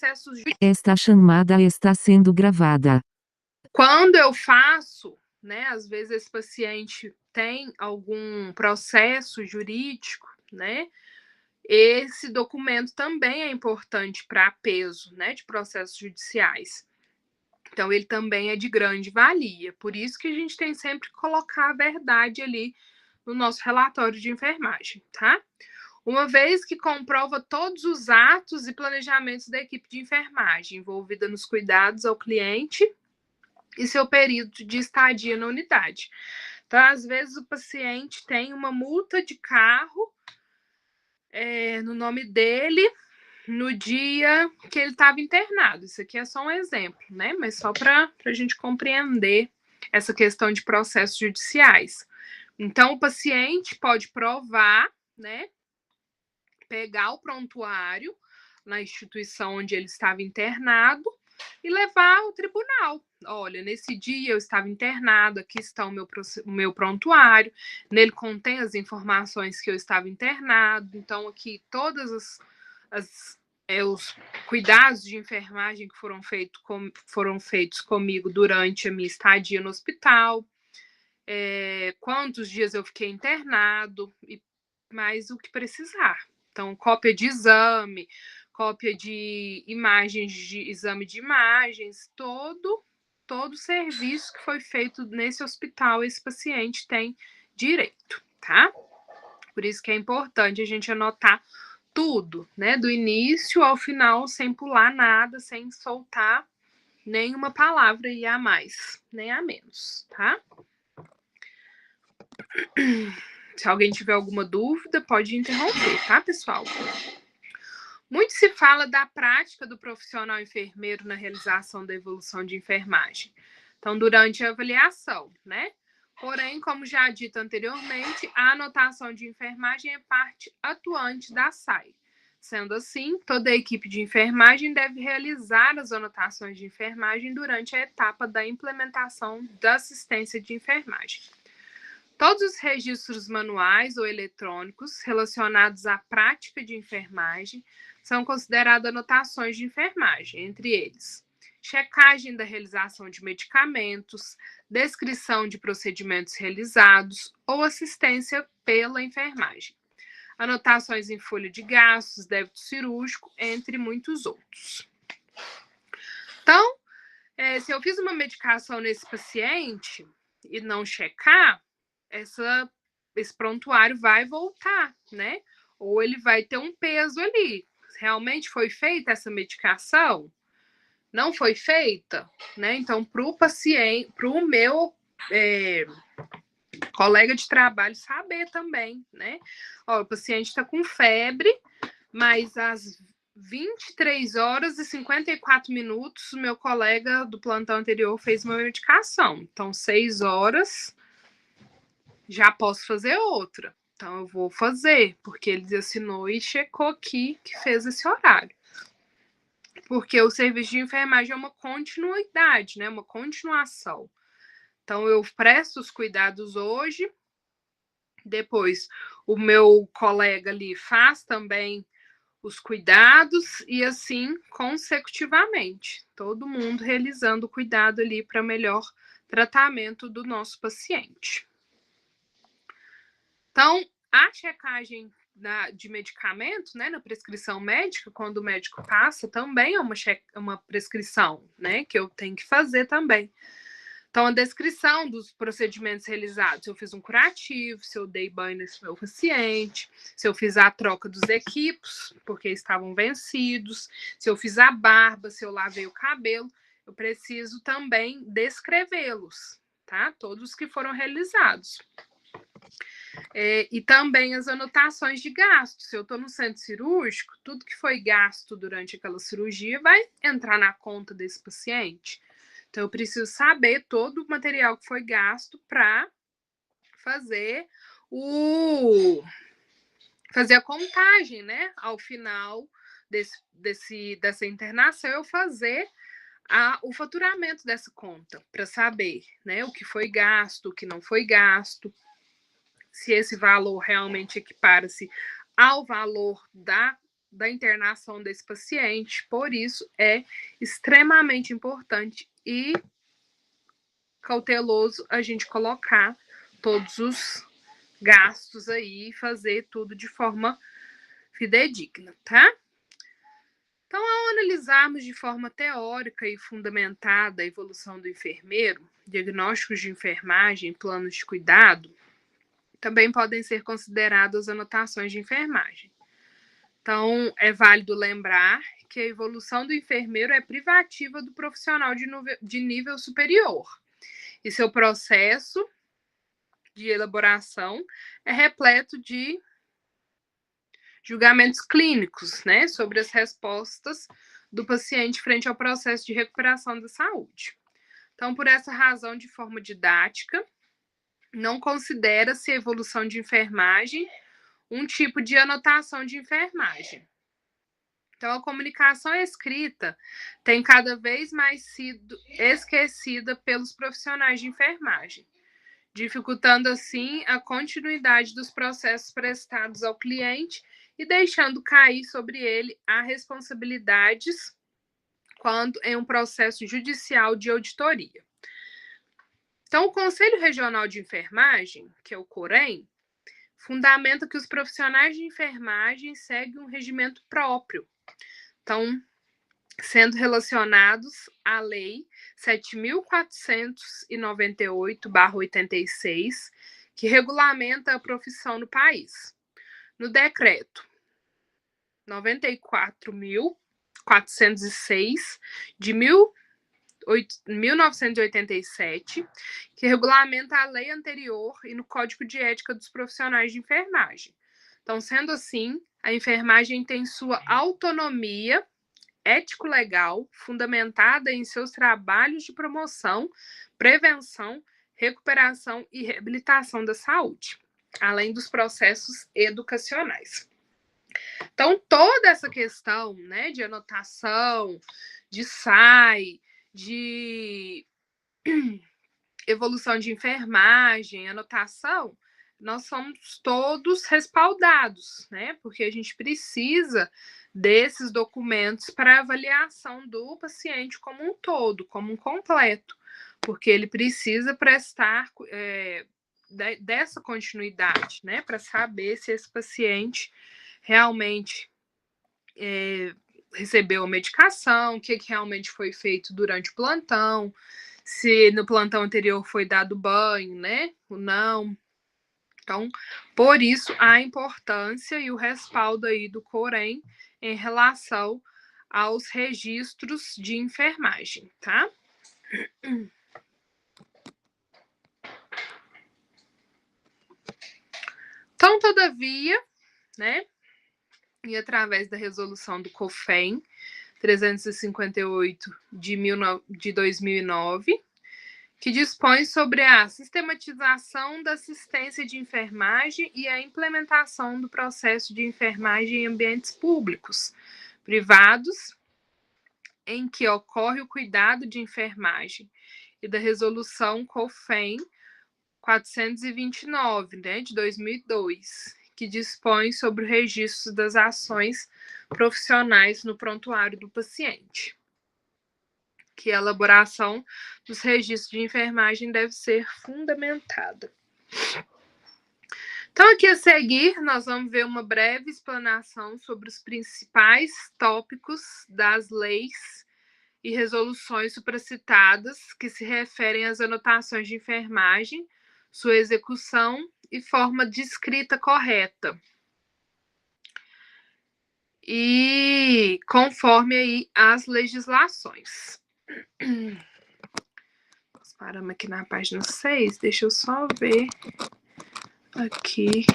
processos judiciais. Esta chamada está sendo gravada. Quando eu faço, né, às vezes esse paciente tem algum processo jurídico, né, esse documento também é importante para peso, né, de processos judiciais. Então, ele também é de grande valia. Por isso que a gente tem sempre que colocar a verdade ali no nosso relatório de enfermagem, tá? Uma vez que comprova todos os atos e planejamentos da equipe de enfermagem envolvida nos cuidados ao cliente e seu período de estadia na unidade. Então, às vezes, o paciente tem uma multa de carro no nome dele no dia que ele estava internado. Isso aqui é só um exemplo, né? Mas só para a gente compreender essa questão de processos judiciais. Então, o paciente pode provar, né? Pegar o prontuário na instituição onde ele estava internado e levar ao tribunal. Olha, nesse dia eu estava internado, aqui está o meu prontuário, nele contém as informações que eu estava internado, então aqui todas os cuidados de enfermagem que foram feitos comigo durante a minha estadia no hospital, quantos dias eu fiquei internado e mais o que precisar. Então, cópia de exame, cópia de imagens, de exame de imagens, todo serviço que foi feito nesse hospital, esse paciente tem direito, tá? Por isso que é importante a gente anotar tudo, né? Do início ao final, sem pular nada, sem soltar nenhuma palavra aí a mais, nem a menos, tá? Se alguém tiver alguma dúvida, pode interromper, tá, pessoal? Muito se fala da prática do profissional enfermeiro na realização da evolução de enfermagem. Então, durante a avaliação, né? Porém, como já dito anteriormente, a anotação de enfermagem é parte atuante da SAI. Sendo assim, toda a equipe de enfermagem deve realizar as anotações de enfermagem durante a etapa da implementação da assistência de enfermagem. Todos os registros manuais ou eletrônicos relacionados à prática de enfermagem são considerados anotações de enfermagem, entre eles checagem da realização de medicamentos, descrição de procedimentos realizados ou assistência pela enfermagem, anotações em folha de gastos, débito cirúrgico, entre muitos outros. Então, se eu fiz uma medicação nesse paciente e não checar, esse prontuário vai voltar, né? Ou ele vai ter um peso ali. Realmente foi feita essa medicação? Não foi feita, né? Então, para o paciente, para o meu colega de trabalho saber também, né? Ó, o paciente está com febre, mas às 23 horas e 54 minutos, o meu colega do plantão anterior fez uma medicação. Então, 6 horas, já posso fazer outra. Então, eu vou fazer, porque ele assinou e checou aqui que fez esse horário. Porque o serviço de enfermagem é uma continuidade, né? Uma continuação. Então, eu presto os cuidados hoje, depois o meu colega ali faz também os cuidados e assim consecutivamente. Todo mundo realizando o cuidado ali para melhor tratamento do nosso paciente. Então, a checagem de medicamento, né, na prescrição médica, quando o médico passa, também é uma prescrição, né, que eu tenho que fazer também. Então, a descrição dos procedimentos realizados, se eu fiz um curativo, se eu dei banho nesse meu paciente, se eu fiz a troca dos equipos, porque estavam vencidos, se eu fiz a barba, se eu lavei o cabelo, eu preciso também descrevê-los, tá? Todos que foram realizados. E também as anotações de gasto. Se eu estou no centro cirúrgico, tudo que foi gasto durante aquela cirurgia vai entrar na conta desse paciente. Então, eu preciso saber todo o material que foi gasto para fazer a contagem, né? Ao final dessa internação, eu fazer o faturamento dessa conta para saber, né, o que foi gasto, o que não foi gasto, se esse valor realmente equipara-se ao valor da internação desse paciente. Por isso, é extremamente importante e cauteloso a gente colocar todos os gastos aí e fazer tudo de forma fidedigna, tá? Então, ao analisarmos de forma teórica e fundamentada a evolução do enfermeiro, diagnósticos de enfermagem, planos de cuidado, também podem ser consideradas anotações de enfermagem. Então, é válido lembrar que a evolução do enfermeiro é privativa do profissional de nível superior, e seu processo de elaboração é repleto de julgamentos clínicos, né, sobre as respostas do paciente frente ao processo de recuperação da saúde. Então, por essa razão, de forma didática, não considera-se a evolução de enfermagem um tipo de anotação de enfermagem. Então, a comunicação escrita tem cada vez mais sido esquecida pelos profissionais de enfermagem, dificultando assim a continuidade dos processos prestados ao cliente e deixando cair sobre ele as responsabilidades quando em um processo judicial de auditoria. Então, o Conselho Regional de Enfermagem, que é o COREN, fundamenta que os profissionais de enfermagem seguem um regimento próprio. Então, sendo relacionados à Lei 7.498/86, que regulamenta a profissão no país. No decreto 94.406 de 1987, que regulamenta a lei anterior, e no Código de Ética dos Profissionais de Enfermagem. Então, sendo assim, a enfermagem tem sua autonomia ético-legal fundamentada em seus trabalhos de promoção, prevenção, recuperação e reabilitação da saúde, além dos processos educacionais. Então, toda essa questão, né, de anotação, de SAI, de evolução de enfermagem, anotação, nós somos todos respaldados, né? Porque a gente precisa desses documentos para avaliação do paciente como um todo, como um completo, porque ele precisa prestar dessa continuidade, né? Para saber se esse paciente realmente recebeu a medicação, o que realmente foi feito durante o plantão, se no plantão anterior foi dado banho, né? Ou não. Então, por isso, a importância e o respaldo aí do COREN em relação aos registros de enfermagem, tá? Então, todavia, né, e através da resolução do COFEN 358 de 2009, que dispõe sobre a sistematização da assistência de enfermagem e a implementação do processo de enfermagem em ambientes públicos, privados, em que ocorre o cuidado de enfermagem, e da resolução COFEN 429, né, de 2002, que dispõe sobre o registro das ações profissionais no prontuário do paciente, que a elaboração dos registros de enfermagem deve ser fundamentada. Então, aqui a seguir, nós vamos ver uma breve explanação sobre os principais tópicos das leis e resoluções supracitadas que se referem às anotações de enfermagem, sua execução e forma de escrita correta. E conforme aí as legislações. Nós paramos aqui na página 6, deixa eu só ver aqui.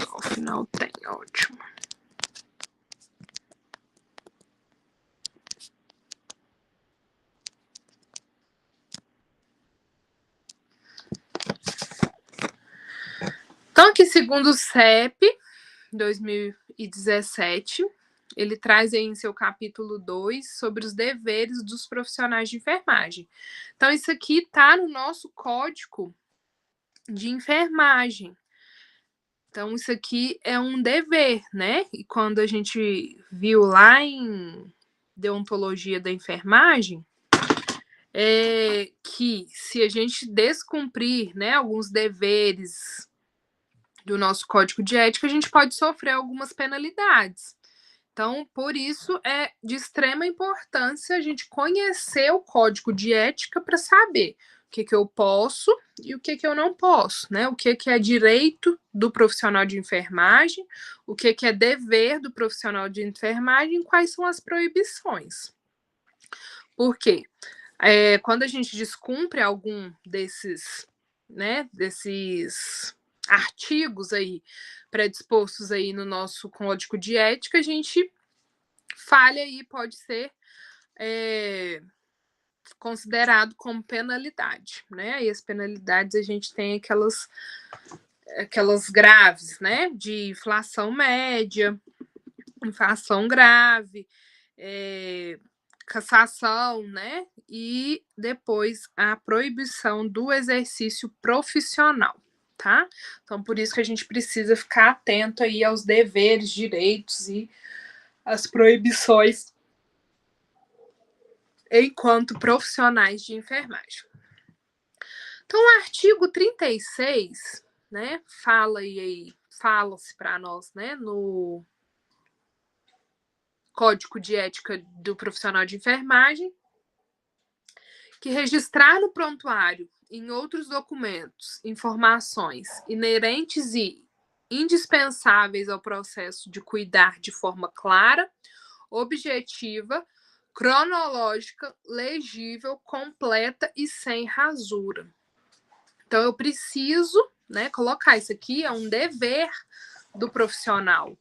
Ao final tem, ótimo. Então, aqui, segundo o CEP 2017, ele traz aí em seu capítulo 2 sobre os deveres dos profissionais de enfermagem. Então, isso aqui está no nosso código de enfermagem. Então, isso aqui é um dever, né? E quando a gente viu lá em deontologia da enfermagem, que se a gente descumprir, né, alguns deveres do nosso código de ética, a gente pode sofrer algumas penalidades. Então, por isso é de extrema importância a gente conhecer o código de ética para saber o que eu posso e o que eu não posso, né? O que é direito do profissional de enfermagem, o que é dever do profissional de enfermagem, quais são as proibições. Por quê? Quando a gente descumpre algum desses, né, desses artigos aí predispostos aí no nosso código de ética, a gente falha aí, pode ser considerado como penalidade, né? E as penalidades a gente tem aquelas graves, né? De inflação média, infração grave, cassação, né? E depois a proibição do exercício profissional, tá? Então, por isso que a gente precisa ficar atento aí aos deveres, direitos e as proibições enquanto profissionais de enfermagem. Então, o artigo 36, né, fala-se para nós, né, no Código de Ética do Profissional de Enfermagem, que registrar no prontuário, em outros documentos, informações inerentes e indispensáveis ao processo de cuidar de forma clara, objetiva, cronológica, legível, completa e sem rasura. Então, eu preciso, né, colocar isso aqui, é um dever do profissional,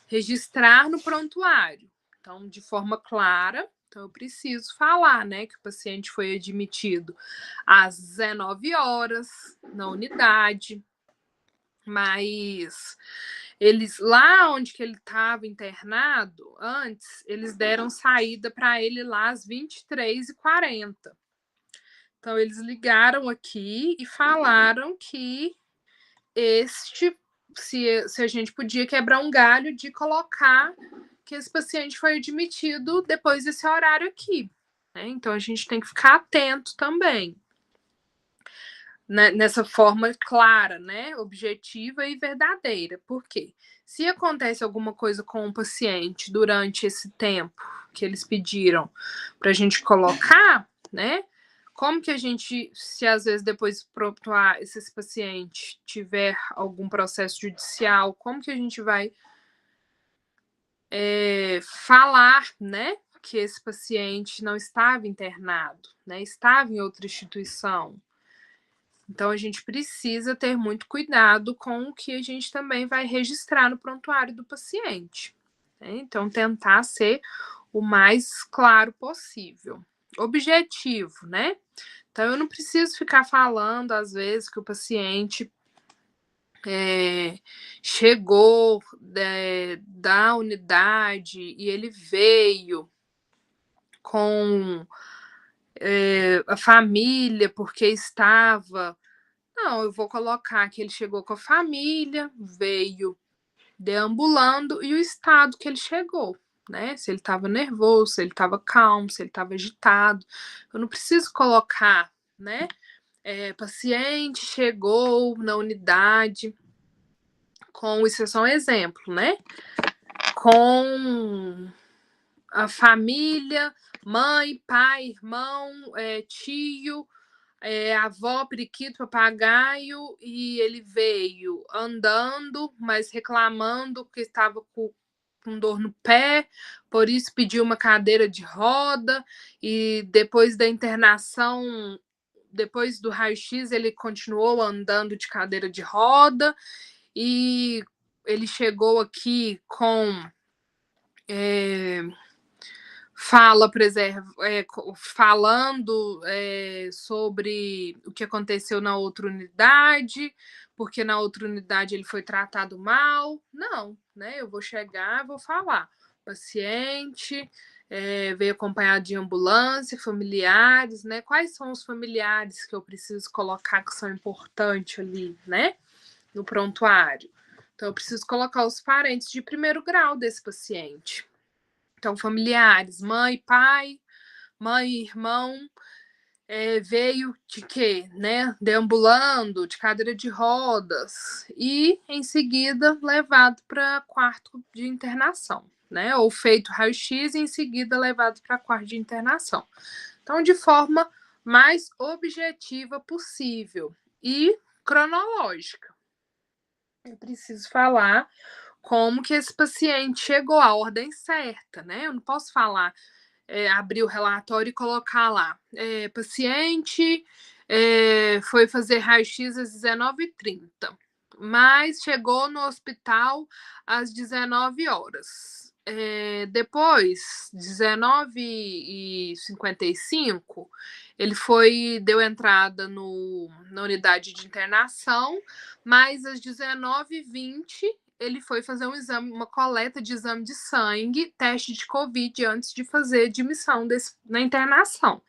registrar no prontuário. Então, de forma clara, então eu preciso falar, né, que o paciente foi admitido às 19 horas na unidade, mas eles, lá onde que ele estava internado, antes, eles deram saída para ele lá às 23h40. Então, eles ligaram aqui e falaram que se a gente podia quebrar um galho de colocar que esse paciente foi admitido depois desse horário aqui, né? Então, a gente tem que ficar atento também, né? Nessa forma clara, né? Objetiva e verdadeira. Por quê? Se acontece alguma coisa com o paciente durante esse tempo que eles pediram para a gente colocar, né? Como que a gente, se às vezes depois se esse paciente tiver algum processo judicial, como que a gente vai falar, né, que esse paciente não estava internado, né, estava em outra instituição? Então, a gente precisa ter muito cuidado com o que a gente também vai registrar no prontuário do paciente, né? Então, tentar ser o mais claro possível. Objetivo, né? Então, eu não preciso ficar falando, às vezes, que o paciente chegou da unidade e ele veio com a família porque estava. Não, eu vou colocar que ele chegou com a família, veio deambulando e o estado que ele chegou, né? Se ele estava nervoso, se ele estava calmo, se ele estava agitado. Eu não preciso colocar, né? Paciente chegou na unidade com, isso é só um exemplo, né? Com a família, mãe, pai, irmão, tio, avó, periquito, papagaio, e ele veio andando, mas reclamando que estava com dor no pé, por isso pediu uma cadeira de roda, e depois da internação, depois do raio-x, ele continuou andando de cadeira de roda, e ele chegou aqui com falando sobre o que aconteceu na outra unidade, porque na outra unidade ele foi tratado mal. Não, né? Eu vou chegar, vou falar. Paciente veio acompanhado de ambulância, familiares, né? Quais são os familiares que eu preciso colocar que são importantes ali, né? No prontuário. Então, eu preciso colocar os parentes de primeiro grau desse paciente. Então, familiares, mãe, pai, mãe e irmão, veio de quê? Né? Deambulando, de cadeira de rodas, e em seguida levado para quarto de internação, né? Ou feito raio-x e em seguida levado para quarto de internação. Então, de forma mais objetiva possível e cronológica. Eu preciso falar como que esse paciente chegou à ordem certa, né? Eu não posso falar, abrir o relatório e colocar lá, paciente foi fazer raio-x às 19h30, mas chegou no hospital às 19 horas. Depois, 19h55, ele deu entrada na unidade de internação, mas às 19h20 ele foi fazer um exame, uma coleta de exame de sangue, teste de Covid, antes de fazer admissão na internação.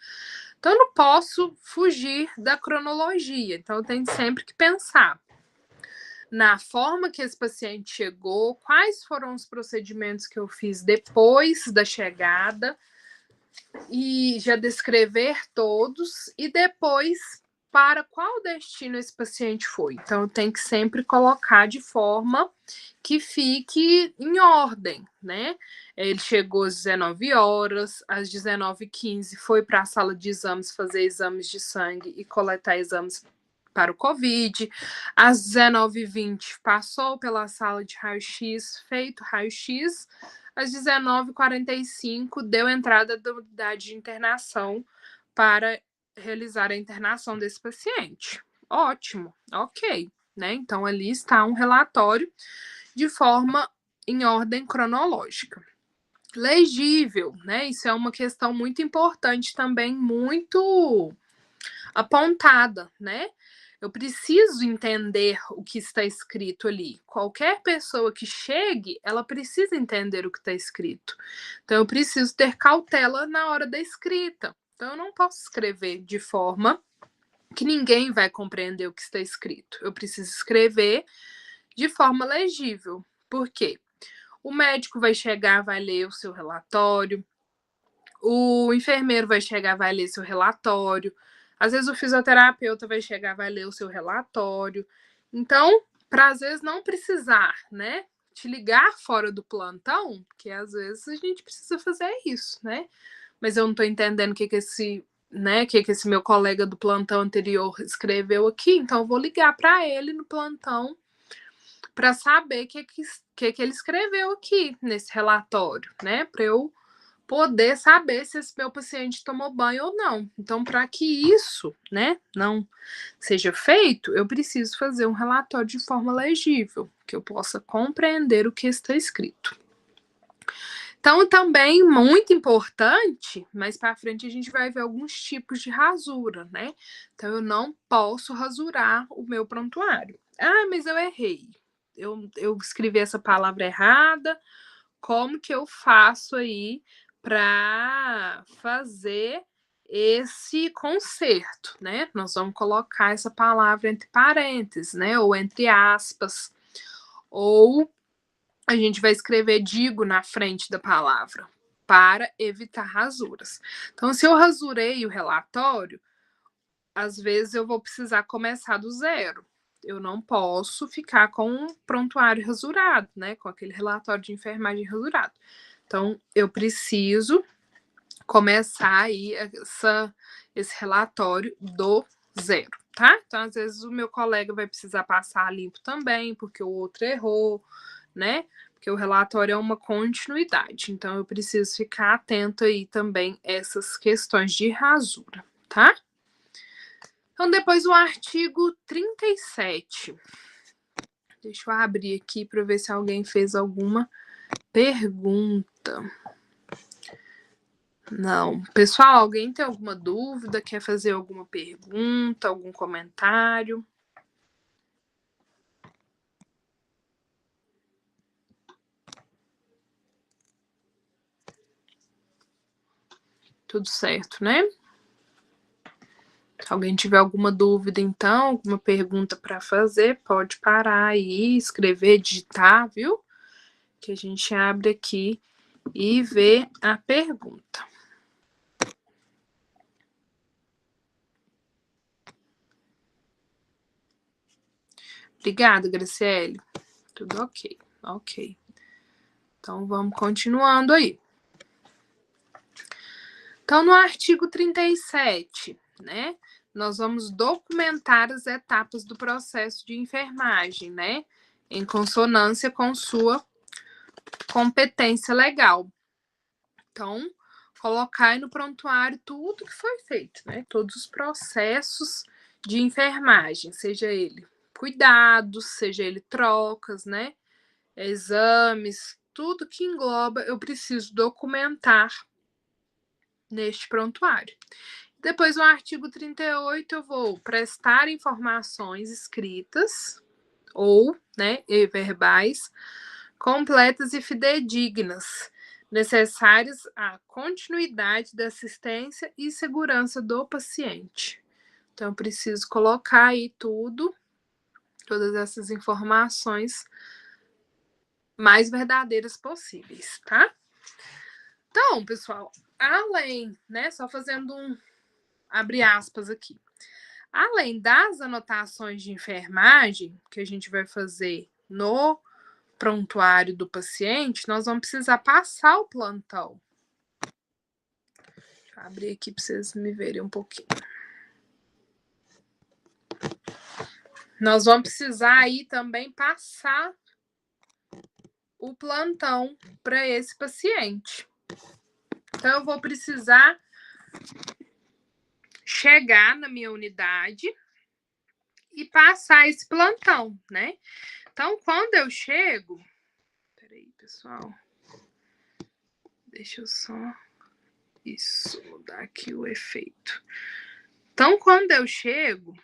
Então, eu não posso fugir da cronologia. Então, eu tenho sempre que pensar na forma que esse paciente chegou, quais foram os procedimentos que eu fiz depois da chegada, e já descrever todos, e depois para qual destino esse paciente foi. Então, eu tenho que sempre colocar de forma que fique em ordem, né? Ele chegou às 19 horas, às 19h15 foi para a sala de exames fazer exames de sangue e coletar exames para o Covid. Às 19h20 passou pela sala de raio-x, feito raio-x. Às 19h45 deu entrada da unidade de internação para realizar a internação desse paciente. Ótimo, ok, né? Então ali está um relatório de forma em ordem cronológica. Legível, né? Isso é uma questão muito importante também, muito apontada, né? Eu preciso entender o que está escrito ali. Qualquer pessoa que chegue, ela precisa entender o que está escrito. Então, eu preciso ter cautela na hora da escrita. Então, eu não posso escrever de forma que ninguém vai compreender o que está escrito. Eu preciso escrever de forma legível. Por quê? O médico vai chegar, vai ler o seu relatório, o enfermeiro vai chegar, vai ler seu relatório, às vezes o fisioterapeuta vai chegar, vai ler o seu relatório. Então, para às vezes não precisar, né, te ligar fora do plantão, porque às vezes a gente precisa fazer isso, né? Mas eu não estou entendendo o que esse meu colega do plantão anterior escreveu aqui, então eu vou ligar para ele no plantão para saber o que ele escreveu aqui nesse relatório, né? Para eu poder saber se esse meu paciente tomou banho ou não. Então, para que isso, né, não seja feito, eu preciso fazer um relatório de forma legível, que eu possa compreender o que está escrito. Então, também muito importante, mais para frente a gente vai ver alguns tipos de rasura, né? Então, eu não posso rasurar o meu prontuário. Ah, mas eu errei. Eu escrevi essa palavra errada. Como que eu faço aí para fazer esse conserto, né? Nós vamos colocar essa palavra entre parênteses, né? Ou entre aspas. Ou a gente vai escrever digo na frente da palavra para evitar rasuras. Então, se eu rasurei o relatório, às vezes eu vou precisar começar do zero. Eu não posso ficar com um prontuário rasurado, né? Com aquele relatório de enfermagem rasurado. Então, eu preciso começar aí esse relatório do zero, tá? Então, às vezes, o meu colega vai precisar passar limpo também, porque o outro errou, né? Porque o relatório é uma continuidade. Então, eu preciso ficar atento aí também a essas questões de rasura, tá? Então, depois o artigo 37. Deixa eu abrir aqui para ver se alguém fez alguma pergunta. Não. Pessoal, alguém tem alguma dúvida? Quer fazer alguma pergunta, algum comentário? Tudo certo, né? Se alguém tiver alguma dúvida, então, alguma pergunta para fazer, pode parar aí, escrever, digitar, viu? Que a gente abre aqui e vê a pergunta. Obrigada, Graciele. Tudo ok. Ok. Então, vamos continuando aí. Então, no artigo 37, né? Nós vamos documentar as etapas do processo de enfermagem, né? Em consonância com sua competência legal. Então, colocar aí no prontuário tudo que foi feito, né? Todos os processos de enfermagem, seja ele cuidados, seja ele trocas, né? Exames, tudo que engloba, eu preciso documentar neste prontuário. Depois, no artigo 38, eu vou prestar informações escritas ou, né, e verbais, completas e fidedignas, necessárias à continuidade da assistência e segurança do paciente. Então, eu preciso colocar aí todas essas informações mais verdadeiras possíveis, tá? Então, pessoal, além, né, só fazendo abre aspas aqui. Além das anotações de enfermagem que a gente vai fazer no prontuário do paciente, nós vamos precisar passar o plantão. Deixa eu abrir aqui para vocês me verem um pouquinho. Nós vamos precisar aí também passar o plantão para esse paciente. Então, eu vou precisar chegar na minha unidade e passar esse plantão, né? Então, quando eu chego... Peraí, pessoal. Deixa eu só... Isso, mudar aqui o efeito. Então, quando eu chego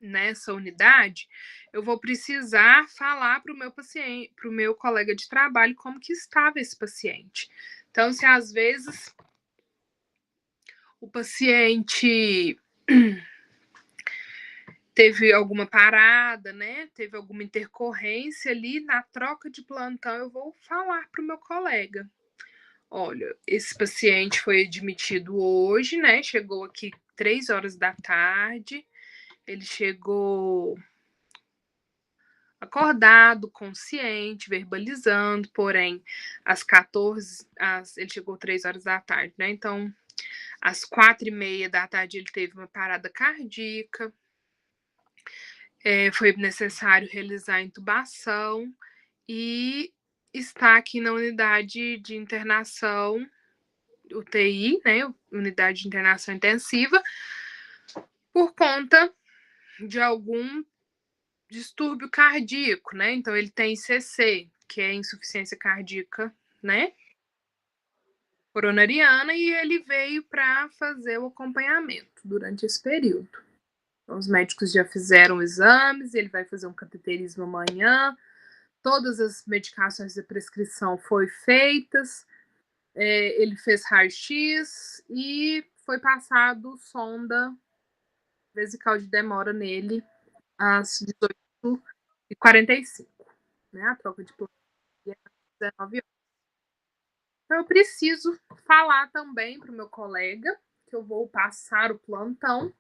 nessa unidade, eu vou precisar falar para o meu paciente, para o meu colega de trabalho, como que estava esse paciente. Então, se às vezes o paciente teve alguma parada, né? Teve alguma intercorrência ali na troca de plantão, eu vou falar para o meu colega. Olha, esse paciente foi admitido hoje, né? Chegou aqui 3 horas da tarde. Ele chegou acordado, consciente, verbalizando, porém, às 14, ele chegou 3 horas da tarde, né? Então, às 4h30 da tarde, ele teve uma parada cardíaca. Foi necessário realizar a intubação e está aqui na unidade de internação UTI, né, unidade de internação intensiva, por conta de algum distúrbio cardíaco, né? Então ele tem ICC, que é insuficiência cardíaca, né? Coronariana, e ele veio para fazer o acompanhamento durante esse período. Então, os médicos já fizeram exames, ele vai fazer um cateterismo amanhã, todas as medicações da prescrição foram feitas, ele fez raio-x e foi passado sonda vesical de demora nele às 18h45, né? A troca de plantão às 19 horas. Então, eu preciso falar também para o meu colega que eu vou passar o plantão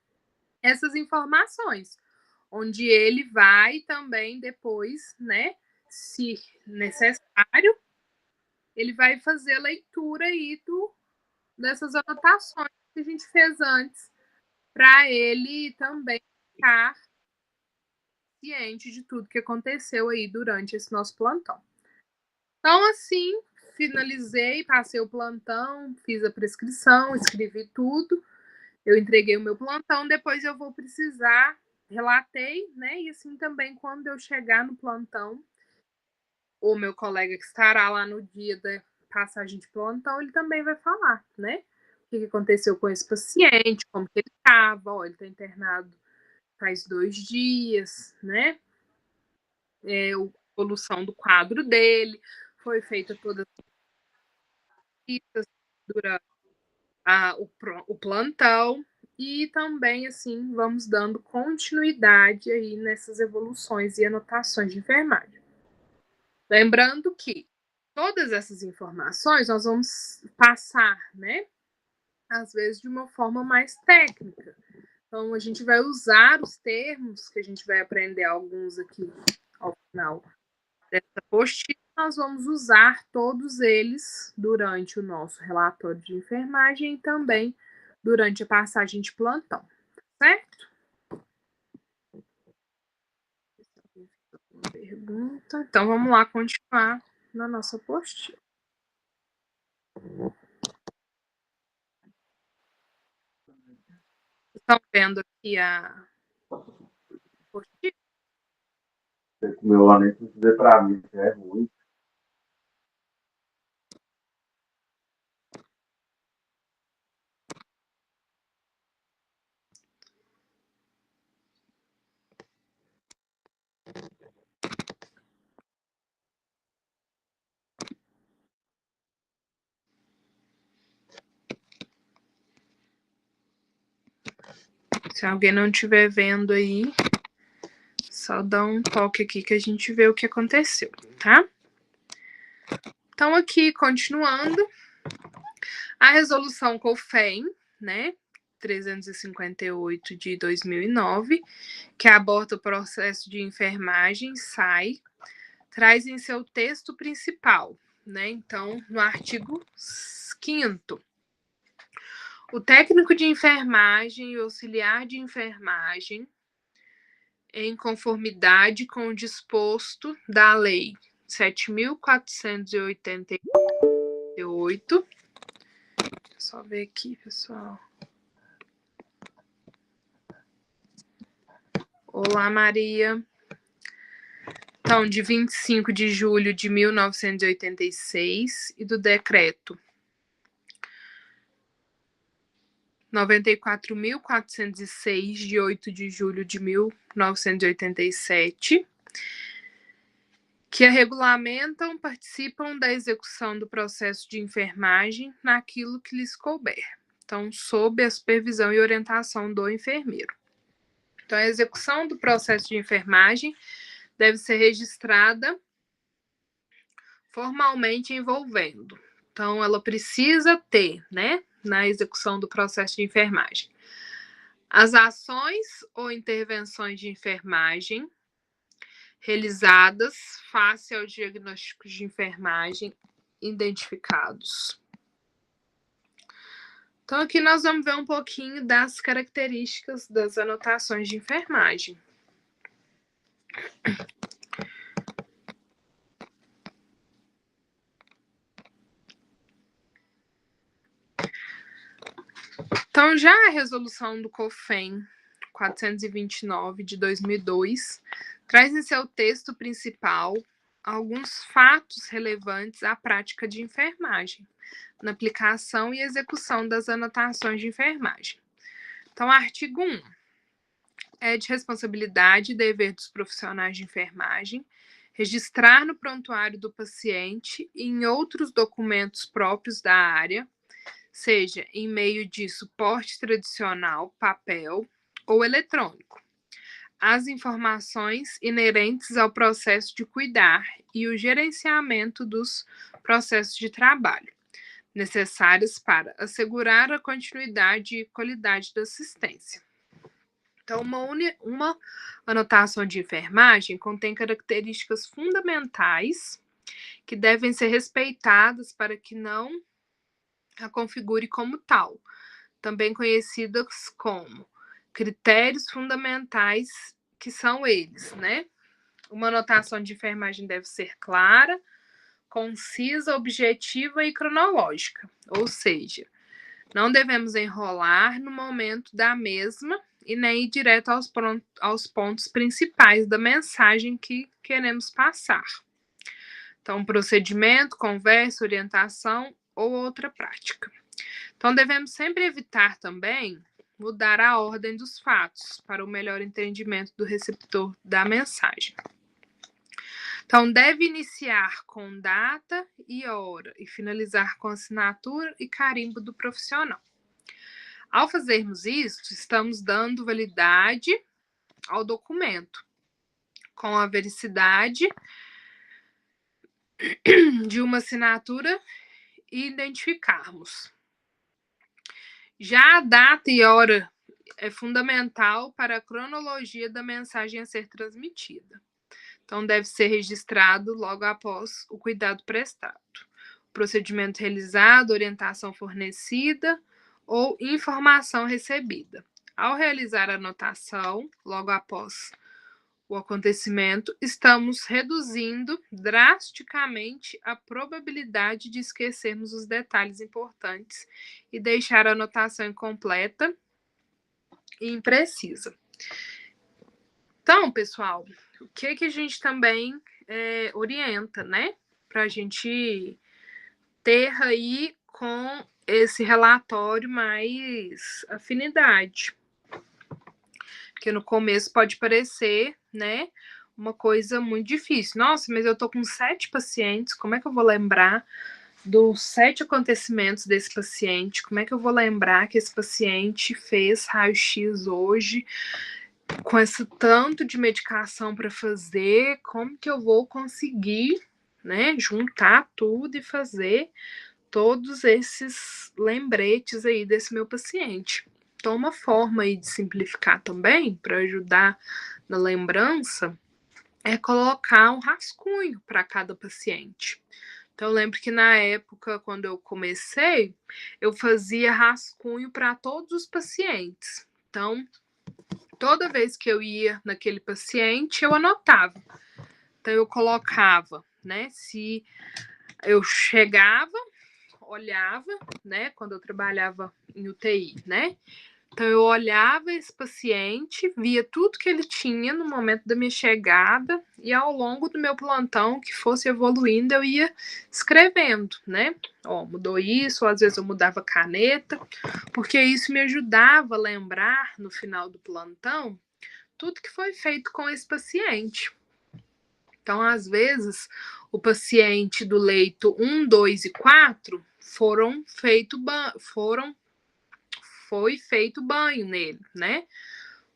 essas informações, onde ele vai também depois, né, se necessário, ele vai fazer a leitura aí dessas anotações que a gente fez antes, para ele também ficar ciente de tudo que aconteceu aí durante esse nosso plantão. Então, assim, finalizei, passei o plantão, fiz a prescrição, escrevi tudo, eu entreguei o meu plantão, depois eu vou precisar, relatei, né? E assim também, quando eu chegar no plantão, o meu colega que estará lá no dia da passagem de plantão, ele também vai falar, né? O que aconteceu com esse paciente, como que ele estava, ele está internado faz 2 dias, né? A evolução do quadro dele, foi feita todas as visitas durante o plantão, e também, assim, vamos dando continuidade aí nessas evoluções e anotações de enfermagem. Lembrando que todas essas informações nós vamos passar, né, às vezes de uma forma mais técnica. Então, a gente vai usar os termos, que a gente vai aprender alguns aqui ao final dessa apostila, nós vamos usar todos eles durante o nosso relatório de enfermagem e também durante a passagem de plantão, certo? Pergunta. Então, vamos lá continuar na nossa apostila. Estão vendo aqui a apostila? Você comeu lá nem pra dizer pra mim que é ruim. Se alguém não estiver vendo aí, só dá um toque aqui que a gente vê o que aconteceu, tá? Então, aqui, continuando, a resolução COFEN, né, 358 de 2009, que aborda o processo de enfermagem, SAI, traz em seu texto principal, né, então, no artigo 5º, o técnico de enfermagem e auxiliar de enfermagem, em conformidade com o disposto da Lei 7.488, só ver aqui, pessoal. Olá, Maria. Então, de 25 de julho de 1986 e do decreto 94.406, de 8 de julho de 1987, que regulamentam, participam da execução do processo de enfermagem naquilo que lhes couber. Então, sob a supervisão e orientação do enfermeiro. Então, a execução do processo de enfermagem deve ser registrada formalmente envolvendo. Então, ela precisa ter, né, na execução do processo de enfermagem, as ações ou intervenções de enfermagem realizadas face aos diagnósticos de enfermagem identificados. Então, aqui nós vamos ver um pouquinho das características das anotações de enfermagem. Então, já a resolução do COFEN 429 de 2002 traz em seu texto principal alguns fatos relevantes à prática de enfermagem, na aplicação e execução das anotações de enfermagem. Então, artigo 1. É de responsabilidade e dever dos profissionais de enfermagem registrar no prontuário do paciente e em outros documentos próprios da área, seja em meio de suporte tradicional, papel ou eletrônico, as informações inerentes ao processo de cuidar e o gerenciamento dos processos de trabalho, necessárias para assegurar a continuidade e qualidade da assistência. Então, uma anotação de enfermagem contém características fundamentais que devem ser respeitadas para que não a configure como tal, também conhecidas como critérios fundamentais, que são eles, né? Uma anotação de enfermagem deve ser clara, concisa, objetiva e cronológica, ou seja, não devemos enrolar no momento da mesma e nem ir direto aos pontos principais da mensagem que queremos passar. Então, procedimento, conversa, orientação ou outra prática. Então, devemos sempre evitar também mudar a ordem dos fatos para o melhor entendimento do receptor da mensagem. Então, deve iniciar com data e hora e finalizar com assinatura e carimbo do profissional. Ao fazermos isso, estamos dando validade ao documento, com a vericidade de uma assinatura e identificarmos. Já a data e hora é fundamental para a cronologia da mensagem a ser transmitida. Então, deve ser registrado logo após o cuidado prestado. O procedimento realizado, orientação fornecida ou informação recebida. Ao realizar a anotação, logo após o acontecimento, estamos reduzindo drasticamente a probabilidade de esquecermos os detalhes importantes e deixar a anotação incompleta e imprecisa. Então, pessoal, o que a gente também orienta, né? Para a gente ter aí com esse relatório mais afinidade. Porque no começo pode parecer, né, uma coisa muito difícil. Nossa, mas eu tô com 7 pacientes, como é que eu vou lembrar dos 7 acontecimentos desse paciente? Como é que eu vou lembrar que esse paciente fez raio-x hoje, com esse tanto de medicação para fazer? Como que eu vou conseguir, né, juntar tudo e fazer todos esses lembretes aí desse meu paciente? Então, uma forma aí de simplificar também, para ajudar na lembrança, é colocar um rascunho para cada paciente. Então, eu lembro que na época, quando eu comecei, eu fazia rascunho para todos os pacientes. Então, toda vez que eu ia naquele paciente, eu anotava. Então, eu colocava, né? Se eu chegava, olhava, né? Quando eu trabalhava em UTI, né? Então, eu olhava esse paciente, via tudo que ele tinha no momento da minha chegada e ao longo do meu plantão, que fosse evoluindo, eu ia escrevendo, né? Ó, mudou isso, ou às vezes eu mudava caneta, porque isso me ajudava a lembrar no final do plantão tudo que foi feito com esse paciente. Então, às vezes, o paciente do leito 1, 2 e 4 foi feito banho nele, né?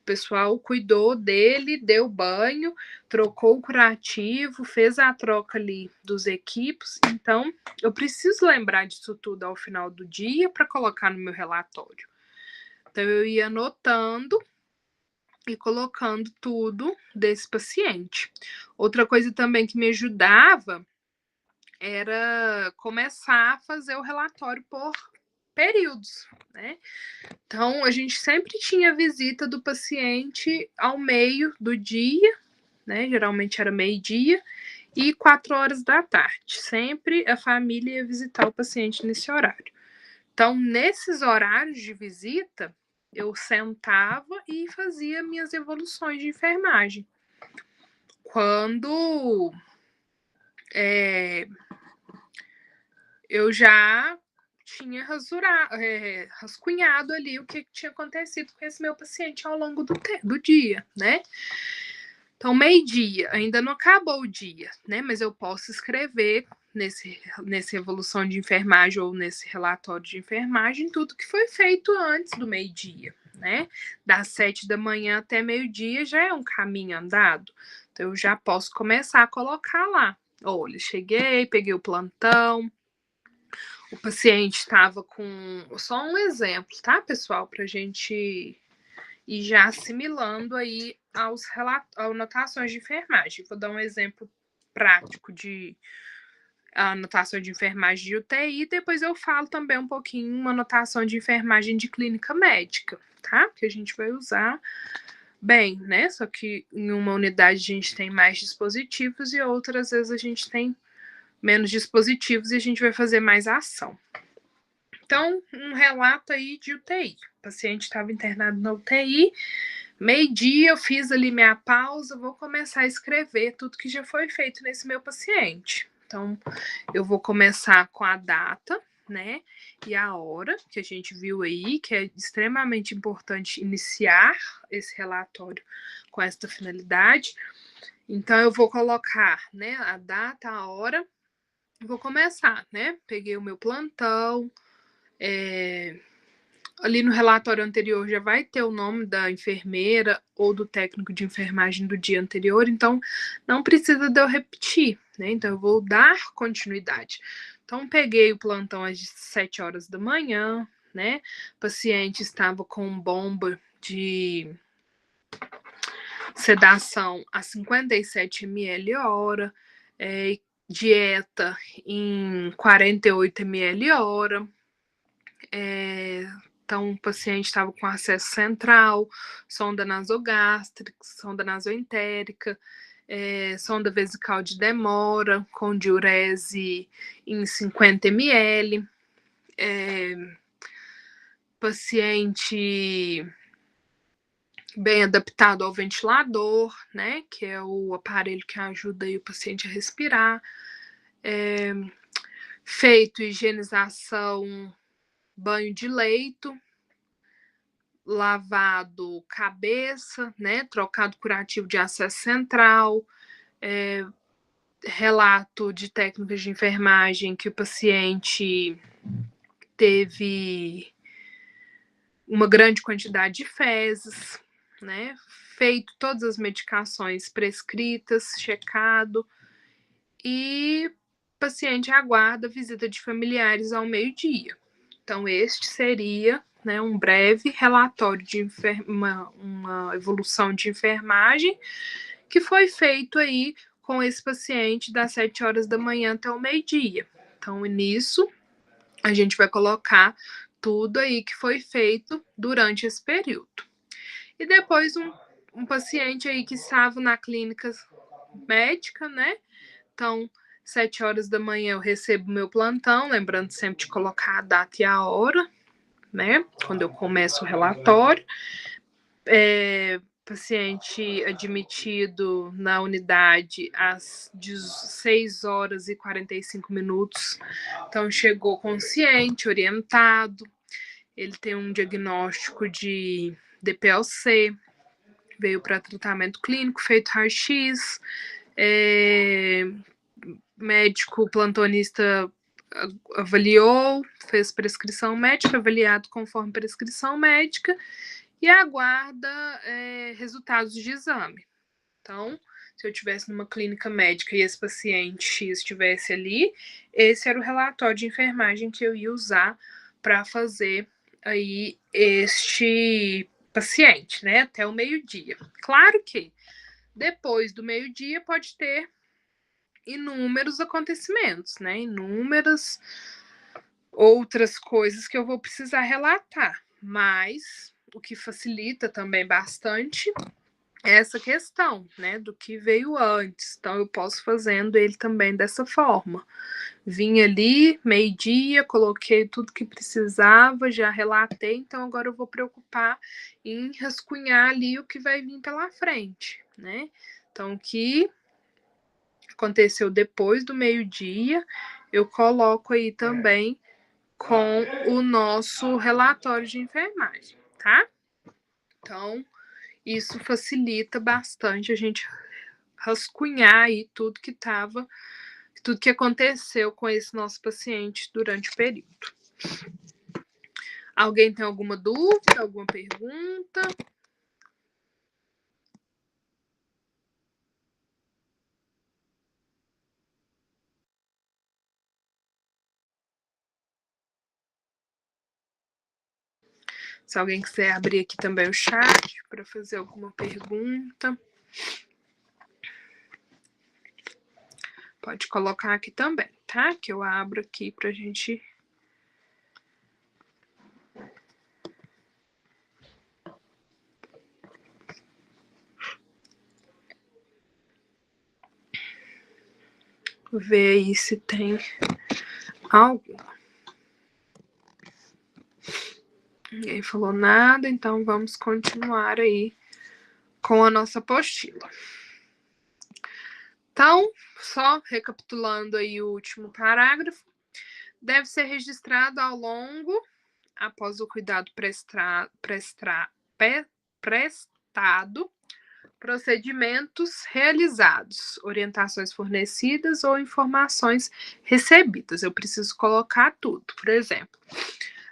O pessoal cuidou dele, deu banho, trocou o curativo, fez a troca ali dos equipos. Então, eu preciso lembrar disso tudo ao final do dia para colocar no meu relatório. Então, eu ia anotando e colocando tudo desse paciente. Outra coisa também que me ajudava era começar a fazer o relatório por períodos, né? Então, a gente sempre tinha visita do paciente ao meio do dia, né? Geralmente era meio-dia e 4 horas da tarde. Sempre a família ia visitar o paciente nesse horário. Então, nesses horários de visita, eu sentava e fazia minhas evoluções de enfermagem. Quando eu já tinha rascunhado ali o que tinha acontecido com esse meu paciente ao longo do dia, né? Então, meio-dia, ainda não acabou o dia, né? Mas eu posso escrever nessa evolução de enfermagem ou nesse relatório de enfermagem tudo que foi feito antes do meio-dia, né? Das 7 da manhã até meio-dia já é um caminho andado. Então, eu já posso começar a colocar lá. Olha, cheguei, peguei o plantão, o paciente estava com... Só um exemplo, tá, pessoal? Para a gente ir já assimilando aí às anotações de enfermagem. Vou dar um exemplo prático de anotação de enfermagem de UTI, depois eu falo também um pouquinho uma anotação de enfermagem de clínica médica, tá? Que a gente vai usar bem, né? Só que em uma unidade a gente tem mais dispositivos e outras vezes a gente tem menos dispositivos e a gente vai fazer mais ação. Então, um relato aí de UTI. O paciente estava internado na UTI, meio-dia eu fiz ali minha pausa, vou começar a escrever tudo que já foi feito nesse meu paciente. Então, eu vou começar com a data, né, e a hora que a gente viu aí, que é extremamente importante iniciar esse relatório com esta finalidade. Então, eu vou colocar, né, a data, a hora, vou começar, né, peguei o meu plantão, ali no relatório anterior já vai ter o nome da enfermeira ou do técnico de enfermagem do dia anterior, então não precisa de eu repetir, né? Então eu vou dar continuidade. Então peguei o plantão às 7 horas da manhã, né? O paciente estava com bomba de sedação a 57 ml hora, dieta em 48 ml hora. Então, o paciente estava com acesso central, sonda nasogástrica, sonda nasoentérica, sonda vesical de demora, com diurese em 50 ml. Paciente bem adaptado ao ventilador, né? Que é o aparelho que ajuda aí o paciente a respirar. Feito higienização, banho de leito, lavado cabeça, né? Trocado curativo de acesso central, relato de técnicas de enfermagem que o paciente teve uma grande quantidade de fezes, né? Feito todas as medicações prescritas, checado, e o paciente aguarda visita de familiares ao meio-dia. Então, este seria, né, um breve relatório de uma evolução de enfermagem que foi feito aí com esse paciente das 7 horas da manhã até o meio-dia. Então, nisso, a gente vai colocar tudo aí que foi feito durante esse período. E depois um paciente aí que estava na clínica médica, né? Então, 7 horas da manhã eu recebo meu plantão, lembrando sempre de colocar a data e a hora, né? Quando eu começo o relatório. Paciente admitido na unidade às 16 horas e 45 minutos. Então, chegou consciente, orientado. Ele tem um diagnóstico de DPLC, veio para tratamento clínico, feito raio-x, médico plantonista avaliou, fez prescrição médica, avaliado conforme prescrição médica, e aguarda resultados de exame. Então, se eu estivesse numa clínica médica e esse paciente X estivesse ali, esse era o relatório de enfermagem que eu ia usar para fazer aí este paciente, né, até o meio-dia. Claro que depois do meio-dia pode ter inúmeros acontecimentos, né, inúmeras outras coisas que eu vou precisar relatar, mas o que facilita também bastante essa questão, né, do que veio antes. Então, eu posso fazendo ele também dessa forma. Vim ali, meio-dia, coloquei tudo que precisava, já relatei, então agora eu vou preocupar em rascunhar ali o que vai vir pela frente, né? Então, o que aconteceu depois do meio-dia, eu coloco aí também com o nosso relatório de enfermagem, tá? Então, isso facilita bastante a gente rascunhar aí tudo que aconteceu com esse nosso paciente durante o período. Alguém tem alguma dúvida, alguma pergunta? Se alguém quiser abrir aqui também o chat para fazer alguma pergunta, pode colocar aqui também, tá? Que eu abro aqui para a gente ver aí se tem algo. Ninguém falou nada, então vamos continuar aí com a nossa apostila. Então, só recapitulando aí o último parágrafo, deve ser registrado ao longo, após o cuidado prestado, procedimentos realizados, orientações fornecidas ou informações recebidas. Eu preciso colocar tudo. Por exemplo,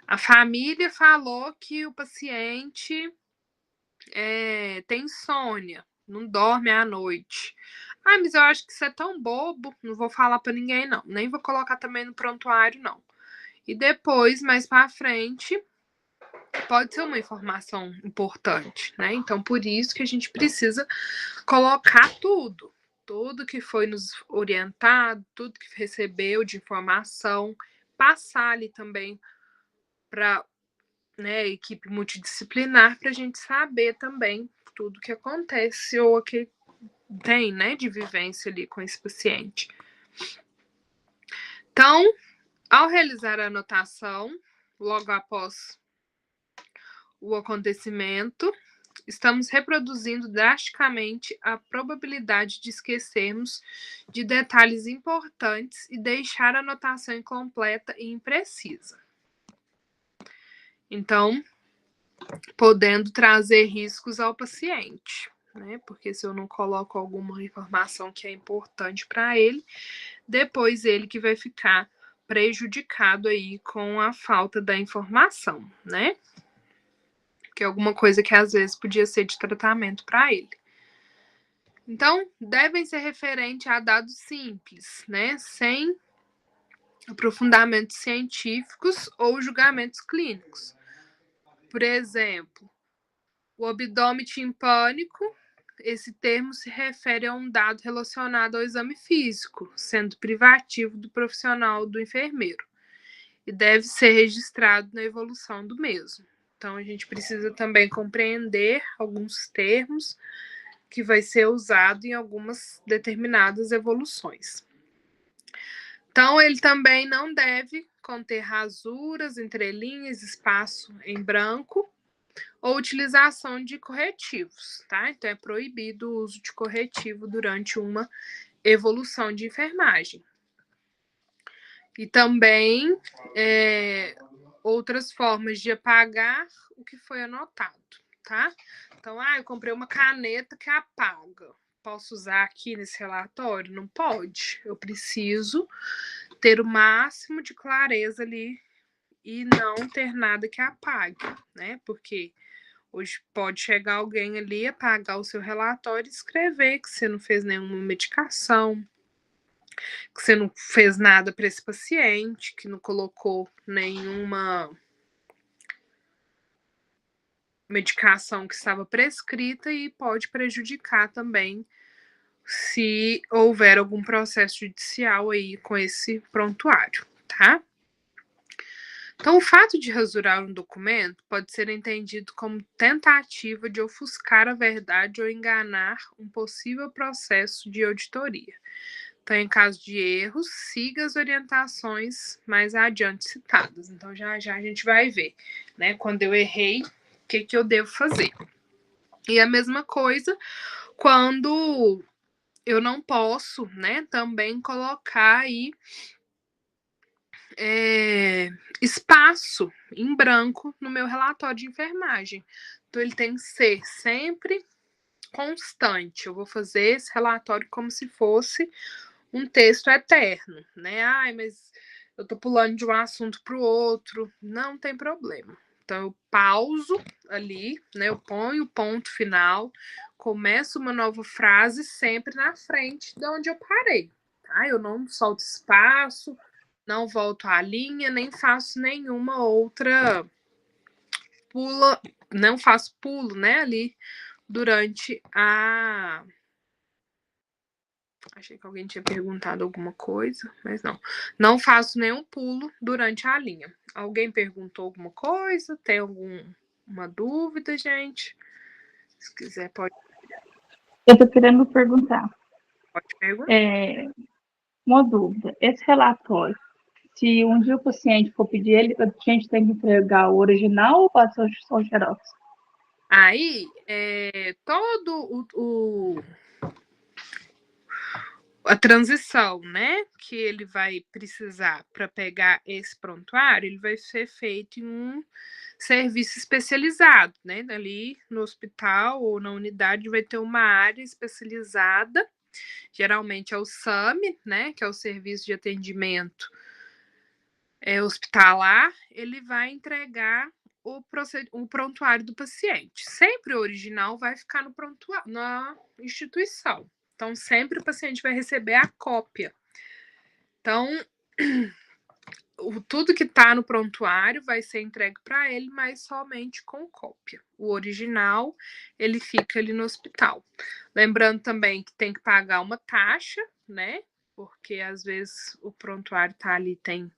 A família falou que o paciente tem insônia, não dorme à noite. Ah, mas eu acho que isso é tão bobo, não vou falar para ninguém, não. Nem vou colocar também no prontuário, não. E depois, mais para frente, pode ser uma informação importante, né? Então, por isso que a gente precisa colocar tudo que foi nos orientado, tudo que recebeu de informação, passar ali também para, né, equipe multidisciplinar, para a gente saber também tudo que acontece ou que tem, né, de vivência ali com esse paciente. Então, ao realizar a anotação, logo após o acontecimento, estamos reproduzindo drasticamente a probabilidade de esquecermos de detalhes importantes e deixar a anotação incompleta e imprecisa. Então, podendo trazer riscos ao paciente, né? Porque se eu não coloco alguma informação que é importante para ele, depois ele que vai ficar prejudicado aí com a falta da informação, né? Que é alguma coisa que às vezes podia ser de tratamento para ele. Então, devem ser referentes a dados simples, né? Sem aprofundamentos científicos ou julgamentos clínicos. Por exemplo, o abdômen timpânico, esse termo se refere a um dado relacionado ao exame físico, sendo privativo do profissional do enfermeiro, e deve ser registrado na evolução do mesmo. Então, a gente precisa também compreender alguns termos que vai ser usado em algumas determinadas evoluções. Então, ele também não deve conter rasuras, entrelinhas, espaço em branco ou utilização de corretivos, tá? Então, é proibido o uso de corretivo durante uma evolução de enfermagem. E também outras formas de apagar o que foi anotado, tá? Então, eu comprei uma caneta que apaga. Posso usar aqui nesse relatório? Não pode. Eu preciso ter o máximo de clareza ali e não ter nada que apague, né? Porque hoje pode chegar alguém ali, apagar o seu relatório e escrever que você não fez nenhuma medicação, que você não fez nada para esse paciente, que não colocou nenhuma medicação que estava prescrita e pode prejudicar também se houver algum processo judicial aí com esse prontuário, tá? Então, o fato de rasurar um documento pode ser entendido como tentativa de ofuscar a verdade ou enganar um possível processo de auditoria. Então, em caso de erros, siga as orientações mais adiante citadas. Então, já a gente vai ver, né? Quando eu errei, o que eu devo fazer. E a mesma coisa quando eu não posso, né, também colocar aí espaço em branco no meu relatório de enfermagem. Então, ele tem que ser sempre constante. Eu vou fazer esse relatório como se fosse um texto eterno, né? Mas eu tô pulando de um assunto para o outro. Não tem problema. Então, eu pauso ali, né? Eu ponho o ponto final, começo uma nova frase sempre na frente de onde eu parei, tá? Eu não solto espaço, não volto à linha, nem faço nenhuma outra não faço pulo, né, ali durante a... Achei que alguém tinha perguntado alguma coisa, mas não. Não faço nenhum pulo durante a linha. Alguém perguntou alguma coisa? Tem alguma dúvida, gente? Se quiser, pode Eu tô querendo perguntar. perguntar. Uma dúvida. Esse relatório, se um dia o paciente for pedir ele, a gente tem que entregar o original ou pode ser só o xerox? Aí, todo a transição, né, que ele vai precisar para pegar esse prontuário, ele vai ser feito em um serviço especializado, né? Ali no hospital ou na unidade vai ter uma área especializada, geralmente é o SAMI, né, que é o Serviço de Atendimento hospitalar, ele vai entregar o prontuário do paciente. Sempre o original vai ficar no prontuário, na instituição. Então, sempre o paciente vai receber a cópia. Então, tudo que está no prontuário vai ser entregue para ele, mas somente com cópia. O original, ele fica ali no hospital. Lembrando também que tem que pagar uma taxa, né? Porque às vezes o prontuário tá ali, tem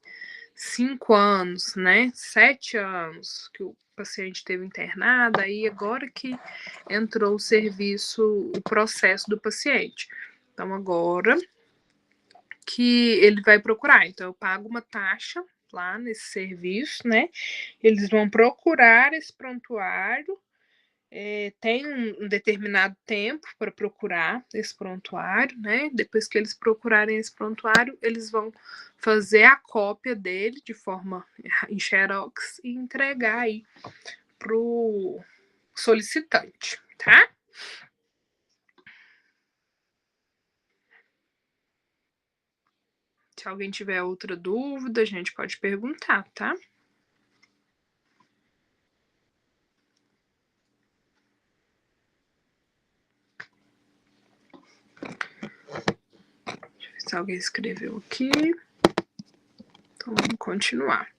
5 anos, né? 7 anos que o paciente teve internado, aí agora que entrou o serviço, o processo do paciente. Então, agora que ele vai procurar. Então, eu pago uma taxa lá nesse serviço, né? Eles vão procurar esse prontuário, tem um determinado tempo para procurar esse prontuário, né? Depois que eles procurarem esse prontuário, eles vão fazer a cópia dele de forma em xerox e entregar aí pro solicitante, tá? Se alguém tiver outra dúvida, a gente pode perguntar, tá? Deixa eu ver se alguém escreveu aqui. Então, vamos continuar.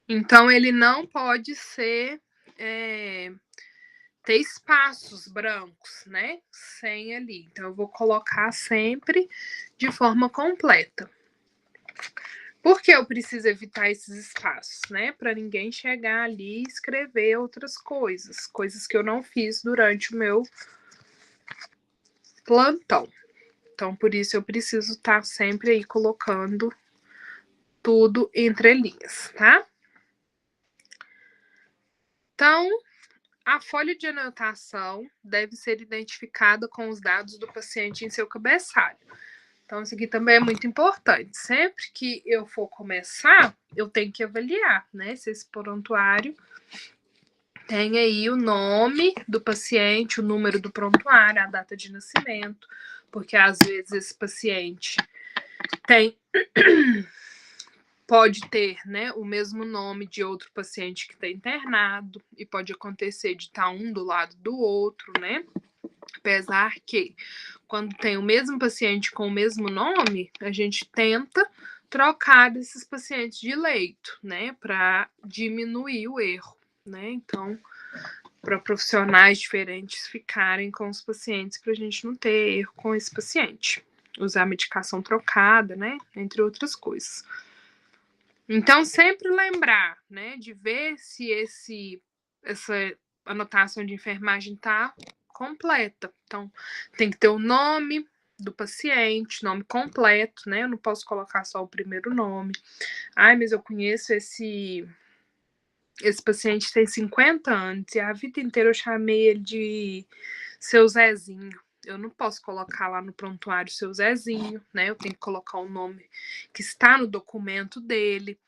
Então, ele não pode ser ter espaços brancos, né? Sem ali. Então, eu vou colocar sempre de forma completa. Por que eu preciso evitar esses espaços, né? Para ninguém chegar ali e escrever outras coisas, coisas que eu não fiz durante o meu plantão. Então, por isso eu preciso estar sempre aí colocando tudo entre linhas, tá? Então, a folha de anotação deve ser identificada com os dados do paciente em seu cabeçalho. Então, isso aqui também é muito importante. Sempre que eu for começar, eu tenho que avaliar, né? Se esse prontuário tem aí o nome do paciente, o número do prontuário, a data de nascimento, porque às vezes esse paciente pode ter, né, o mesmo nome de outro paciente que está internado, e pode acontecer de estar um do lado do outro, né? Apesar que, quando tem o mesmo paciente com o mesmo nome, a gente tenta trocar esses pacientes de leito, né, para diminuir o erro, né? Então, para profissionais diferentes ficarem com os pacientes, para a gente não ter erro com esse paciente. Usar medicação trocada, né, entre outras coisas. Então, sempre lembrar, né, de ver se essa anotação de enfermagem está completa. Então, tem que ter o nome do paciente, nome completo, né? Eu não posso colocar só o primeiro nome. Ai, mas eu conheço esse paciente tem 50 anos e a vida inteira eu chamei ele de seu Zezinho. Eu não posso colocar lá no prontuário seu Zezinho, né? Eu tenho que colocar o nome que está no documento dele.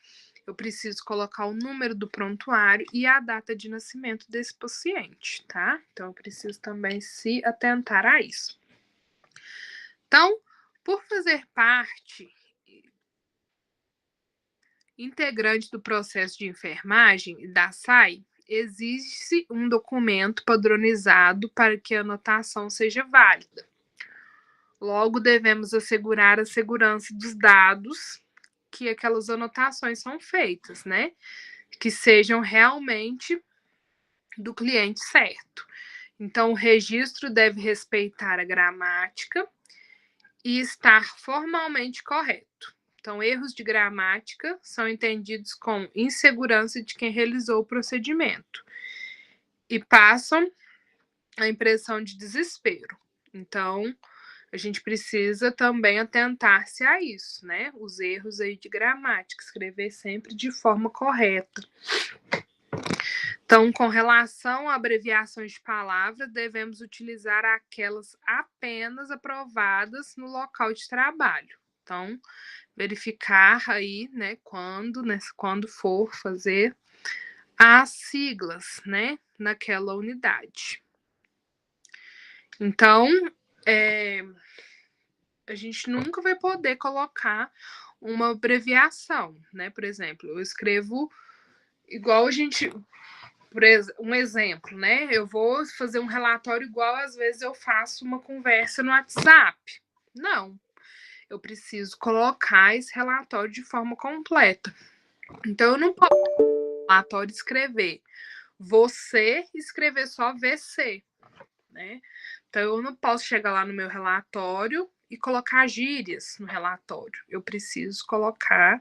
Eu preciso colocar o número do prontuário e a data de nascimento desse paciente, tá? Então, eu preciso também se atentar a isso. Então, por fazer parte integrante do processo de enfermagem da SAI, existe um documento padronizado para que a anotação seja válida. Logo, devemos assegurar a segurança dos dados que aquelas anotações são feitas, né? Que sejam realmente do cliente certo. Então, o registro deve respeitar a gramática e estar formalmente correto. Então, erros de gramática são entendidos como insegurança de quem realizou o procedimento e passam a impressão de desespero. Então, a gente precisa também atentar-se a isso, né? Os erros aí de gramática, escrever sempre de forma correta. Então, com relação a abreviações de palavras, devemos utilizar aquelas apenas aprovadas no local de trabalho. Então, verificar aí, né, quando for fazer as siglas, né, naquela unidade. Então, a gente nunca vai poder colocar uma abreviação, né? Por exemplo, eu escrevo igual a gente... Um exemplo, né? Eu vou fazer um relatório igual às vezes eu faço uma conversa no WhatsApp. Não. Eu preciso colocar esse relatório de forma completa. Então, eu não posso no relatório escrever você escrever só VC, né? Então, eu não posso chegar lá no meu relatório e colocar gírias no relatório. Eu preciso colocar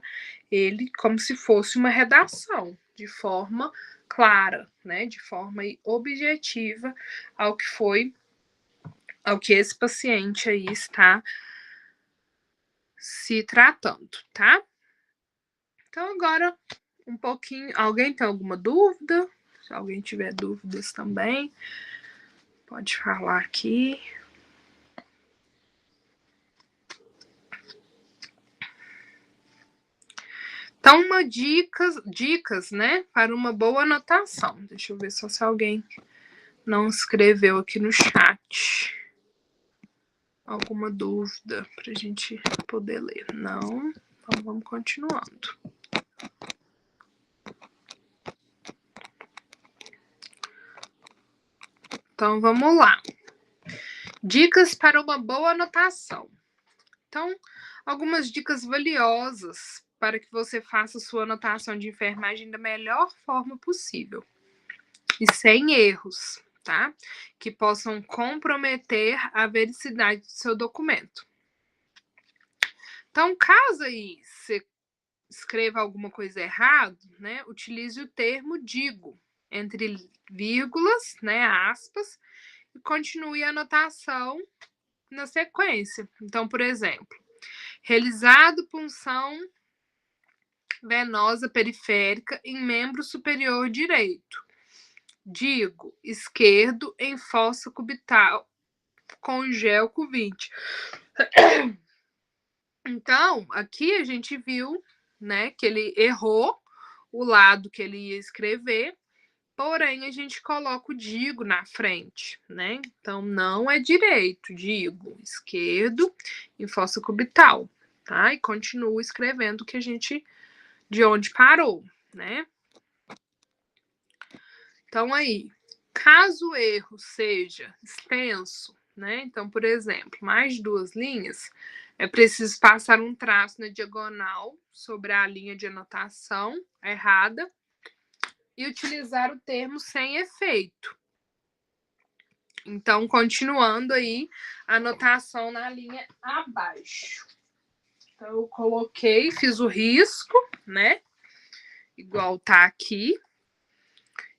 ele como se fosse uma redação, de forma clara, né? De forma objetiva ao que esse paciente aí está se tratando, tá? Então, agora, um pouquinho... Alguém tem alguma dúvida? Se alguém tiver dúvidas também, pode falar aqui. Então, dicas, né, para uma boa anotação. Deixa eu ver só se alguém não escreveu aqui no chat. Alguma dúvida para a gente poder ler? Não? Então, vamos continuando. Então, vamos lá. Dicas para uma boa anotação. Então, algumas dicas valiosas para que você faça sua anotação de enfermagem da melhor forma possível e sem erros, tá? Que possam comprometer a vericidade do seu documento. Então, caso aí você escreva alguma coisa errada, né? Utilize o termo digo entre vírgulas, né? Aspas, e continue a anotação na sequência. Então, por exemplo, realizado punção venosa periférica em membro superior direito. Digo, esquerdo em fossa cubital com gel Q20. Então, aqui a gente viu, né, que ele errou o lado que ele ia escrever, porém a gente coloca o digo na frente, né? Então, não é direito, digo, esquerdo em fossa cubital, tá? E continua escrevendo o que a gente... de onde parou, né? Então, aí, caso o erro seja extenso, né? Então, por exemplo, mais de 2 linhas, é preciso passar um traço na diagonal sobre a linha de anotação errada e utilizar o termo sem efeito. Então, continuando aí, a anotação na linha abaixo. Então, eu coloquei, fiz o risco, né? Igual tá aqui.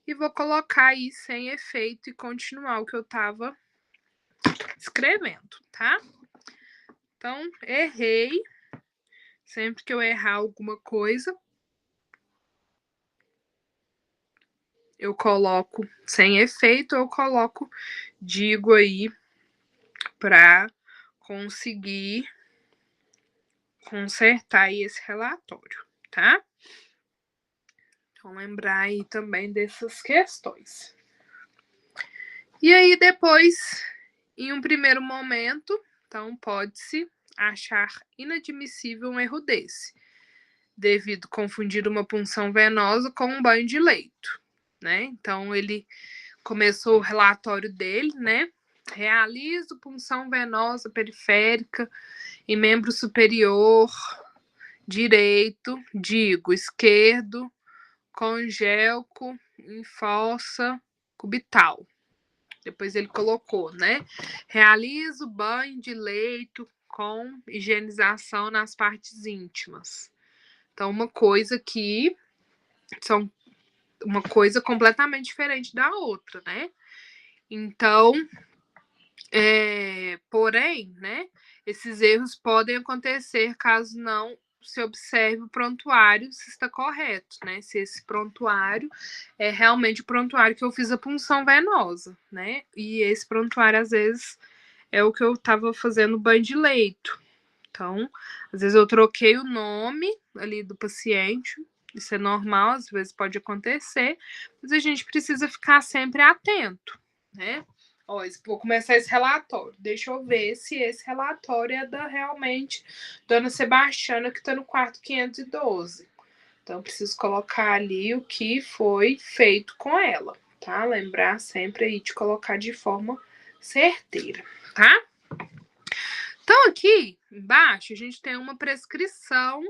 E vou colocar aí sem efeito e continuar o que eu estava escrevendo, tá? Então, errei. Sempre que eu errar alguma coisa, eu coloco sem efeito, eu coloco digo aí para conseguir consertar aí esse relatório, tá? Então, lembrar aí também dessas questões. E aí, depois, em um primeiro momento, então, pode-se achar inadmissível um erro desse, devido a confundir uma punção venosa com um banho de leito, né? Então, ele começou o relatório dele, né? Realizo punção venosa periférica em membro superior direito, digo, esquerdo, congélco em fossa cubital. Depois ele colocou, né? Realizo banho de leito com higienização nas partes íntimas. Então, uma coisa que são uma coisa completamente diferente da outra, né? Então, porém, né? Esses erros podem acontecer caso não se observe o prontuário se está correto, né? Se esse prontuário é realmente o prontuário que eu fiz a punção venosa, né? E esse prontuário, às vezes, é o que eu estava fazendo banho de leito. Então, às vezes eu troquei o nome ali do paciente, isso é normal, às vezes pode acontecer, mas a gente precisa ficar sempre atento, né? Ó, vou começar esse relatório. Deixa eu ver se esse relatório é da realmente Dona Sebastiana, que está no quarto 512. Então, preciso colocar ali o que foi feito com ela, tá? Lembrar sempre aí de colocar de forma certeira, tá? Então, aqui embaixo, a gente tem uma prescrição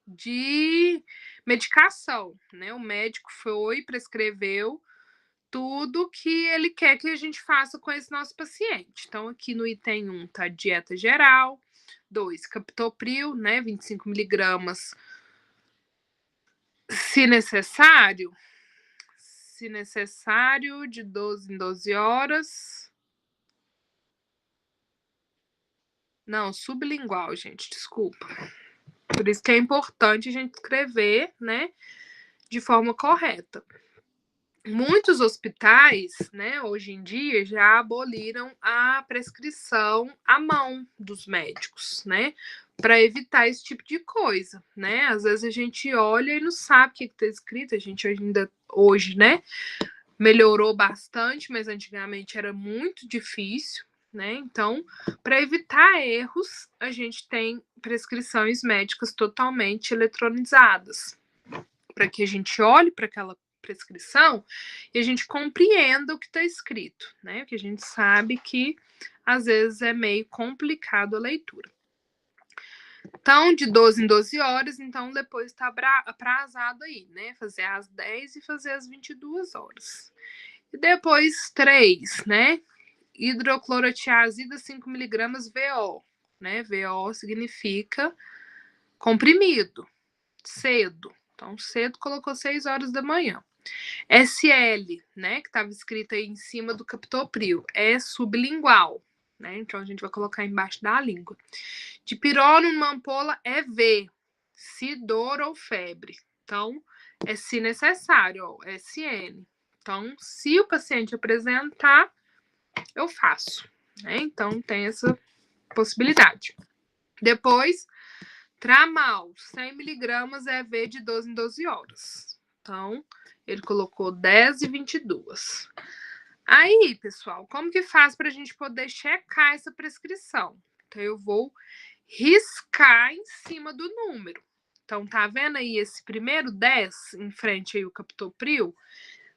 de medicação, né? O médico foi, prescreveu tudo que ele quer que a gente faça com esse nosso paciente. Então, aqui no item 1 tá dieta geral, 2, captopril, né? 25 miligramas, se necessário, de 12 em 12 horas. Não, sublingual, gente, desculpa. Por isso que é importante a gente escrever, né, de forma correta. Muitos hospitais, né, hoje em dia, já aboliram a prescrição à mão dos médicos, né, para evitar esse tipo de coisa, né? Às vezes a gente olha e não sabe o que está escrito, a gente ainda hoje, né, melhorou bastante, mas antigamente era muito difícil, né? Então, para evitar erros, a gente tem prescrições médicas totalmente eletronizadas, para que a gente olhe para aquela prescrição e a gente compreenda o que está escrito, né? Porque a gente sabe que às vezes é meio complicado a leitura. Então, de 12 em 12 horas, então depois está aprazado aí, né? Fazer às 10 e fazer às 22 horas. E depois 3, né? Hidroclorotiazida 5mg VO, né? VO significa comprimido, cedo. Então, cedo colocou 6 horas da manhã. SL, né, que estava escrito aí em cima do captopril, é sublingual, né? Então a gente vai colocar embaixo da língua. Dipirona numa ampola é V, se dor ou febre. Então, é se necessário, ó, SN. Então, se o paciente apresentar, eu faço, né? Então, tem essa possibilidade. Depois, Tramal, 100mg EV de 12 em 12 horas. Então, ele colocou 10 e 22. Aí, pessoal, como que faz para a gente poder checar essa prescrição? Então, eu vou riscar em cima do número. Então, tá vendo aí esse primeiro 10 em frente aí o captopril?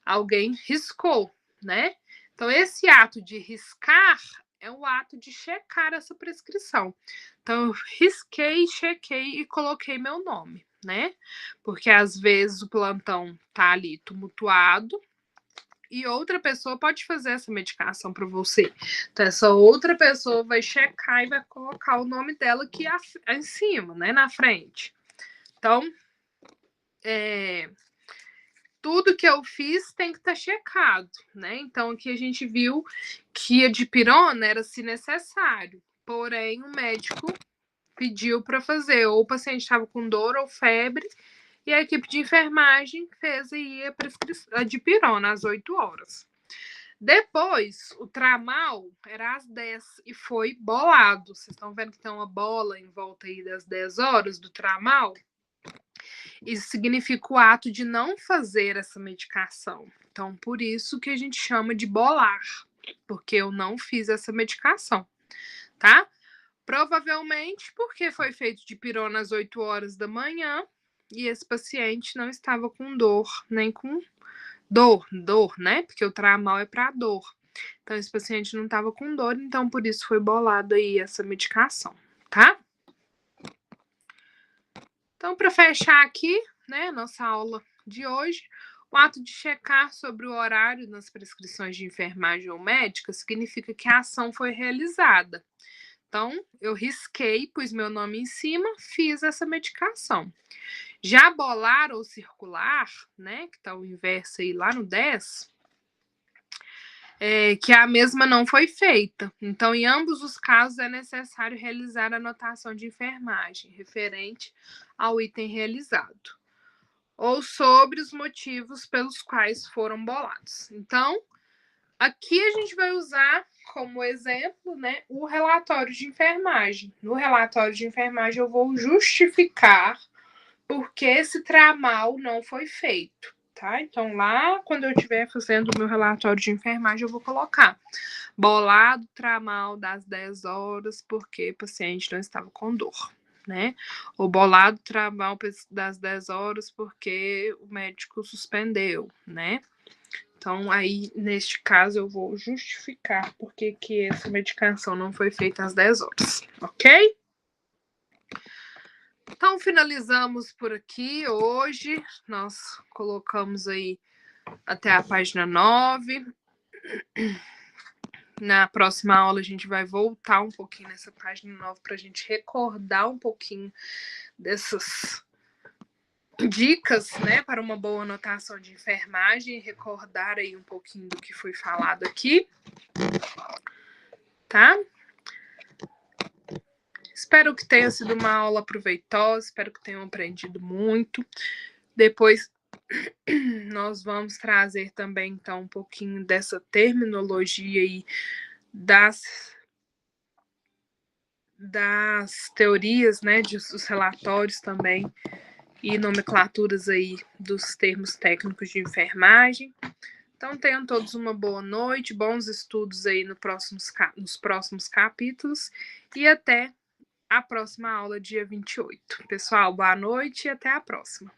Alguém riscou, né? Então, esse ato de riscar é o ato de checar essa prescrição. Então, eu risquei, chequei e coloquei meu nome, né? Porque às vezes o plantão tá ali tumultuado e outra pessoa pode fazer essa medicação para você. Então, essa outra pessoa vai checar e vai colocar o nome dela aqui em cima, né? Na frente. Então, tudo que eu fiz tem que estar checado, né? Então, aqui a gente viu que a dipirona era se necessário, porém o médico pediu para fazer, ou o paciente estava com dor ou febre, e a equipe de enfermagem fez aí a dipirona às 8 horas. Depois, o tramal era às 10 e foi bolado. Vocês estão vendo que tem uma bola em volta aí das 10 horas do tramal? Isso significa o ato de não fazer essa medicação. Então, por isso que a gente chama de bolar, porque eu não fiz essa medicação, tá? Provavelmente porque foi feito dipirona às 8 horas da manhã e esse paciente não estava com dor, nem com dor, né? Porque o tramal é para dor. Então, esse paciente não estava com dor, então por isso foi bolado aí essa medicação, tá? Então, para fechar aqui, né, nossa aula de hoje, o ato de checar sobre o horário nas prescrições de enfermagem ou médica significa que a ação foi realizada. Então, eu risquei, pus meu nome em cima, fiz essa medicação. Já bolar ou circular, né, que está o inverso aí lá no 10, que a mesma não foi feita. Então, em ambos os casos, é necessário realizar a anotação de enfermagem referente ao item realizado, ou sobre os motivos pelos quais foram bolados. Então, aqui a gente vai usar como exemplo, né, o relatório de enfermagem. No relatório de enfermagem, eu vou justificar por que esse tramal não foi feito. tá? Então, lá, quando eu estiver fazendo o meu relatório de enfermagem, eu vou colocar bolado tramal das 10 horas, porque o paciente não estava com dor, né? Ou bolado tramal das 10 horas, porque o médico suspendeu, né? Então, aí, neste caso, eu vou justificar porque que essa medicação não foi feita às 10 horas, ok? Então, finalizamos por aqui hoje. Nós colocamos aí até a página 9. Na próxima aula, a gente vai voltar um pouquinho nessa página 9 para a gente recordar um pouquinho dessas dicas, né, para uma boa anotação de enfermagem, recordar aí um pouquinho do que foi falado aqui, tá? Espero que tenha sido uma aula proveitosa, espero que tenham aprendido muito. Depois nós vamos trazer também, então, um pouquinho dessa terminologia aí das teorias, né, dos relatórios também, e nomenclaturas aí dos termos técnicos de enfermagem. Então, tenham todos uma boa noite, bons estudos aí nos próximos capítulos, e até a próxima aula, dia 28. Pessoal, boa noite e até a próxima.